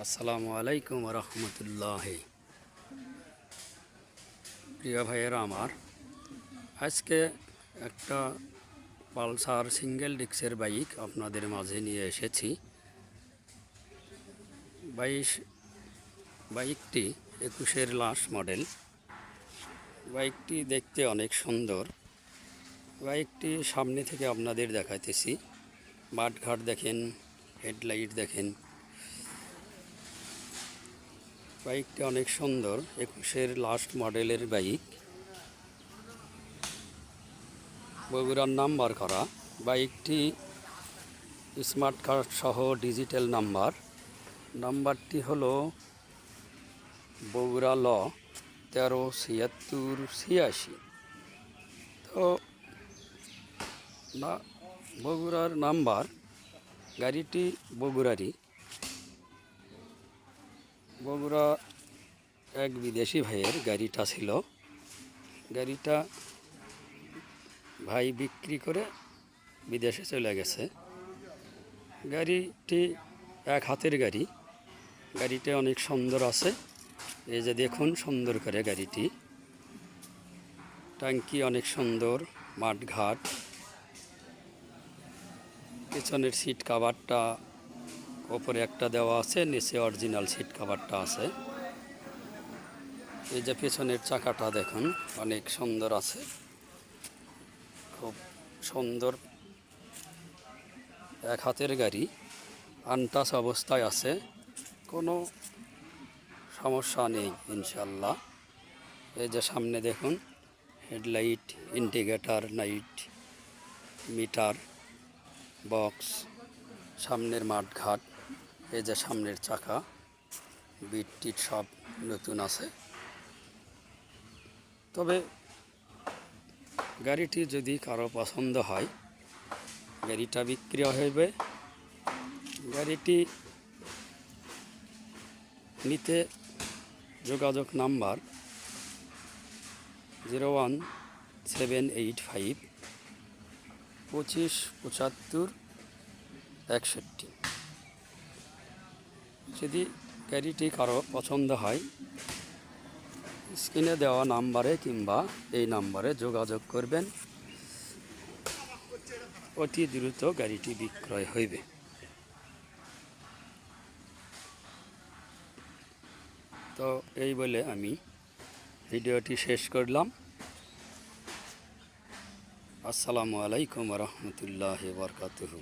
আসসালামু আলাইকুম রহমতুল্লাহ। প্রিয় ভাইয়েরা আমার, আজকে একটা পালসার সিঙ্গেল ডিস্কের বাইক আপনাদের মাঝে নিয়ে এসেছি। বাইকটি 21-এর লাস্ট মডেল। বাইকটি দেখতে অনেক সুন্দর। বাইকটি সামনে থেকে আপনাদের দেখাইতেছি। মাঠঘাট দেখেন, হেডলাইট দেখেন। বাইকটি অনেক সুন্দর, 21-এর লাস্ট মডেলের বাইক, বগুড়ার নাম্বার করা। বাইকটি স্মার্ট কার্ড সহ ডিজিটাল নাম্বারটি হলো বগুড়া ল 137686। তো না, বগুড়ার নাম্বার, গাড়িটি বগুড়ারই। বগুড়া এক বিদেশি ভাইয়ের গাড়িটা ছিল। গাড়িটা ভাই বিক্রি করে বিদেশে চলে গেছে। গাড়িটি এক হাতের গাড়ি। গাড়িটা অনেক সুন্দর আছে। এই যে দেখুন, সুন্দর করে গাড়িটি, ট্যাঙ্কি অনেক সুন্দর, মাঠঘাট। পিছনের সিট কাভারটা ওপরে একটা দেওয়া আছে, নিচে অরিজিনাল সিট কাভারটা আছে। এই যে পেছনের চাকাটা দেখুন, অনেক সুন্দর আছে, খুব সুন্দর। এক হাতের গাড়ি, আনটাচ অবস্থায় আছে, কোনো সমস্যা নেই ইনশাল্লাহ। এই যে সামনে দেখুন, হেডলাইট, ইন্ডিকেটার, নাইট মিটার, বক্স, সামনের মাঠঘাট। এই যে সামনের চাকা, বিট টিট সব নতুন আছে। তবে গাড়িটি যদি কারো পছন্দ হয়, গাড়িটা বিক্রি হইবে। গাড়িটি নিতে যোগাযোগ নাম্বার 01785 25 75 61। যদি গাড়িটি কারো পছন্দ হয়, স্ক্রিনে দেওয়া নাম্বারে কিংবা এই নাম্বারে যোগাযোগ করবেন। অতি দ্রুত গাড়িটি বিক্রয় হইবে। তো এই বলে আমি ভিডিওটি শেষ করলাম। আসসালামু আলাইকুম রহমতুল্লাহি ওয়া বারাকাতুহু।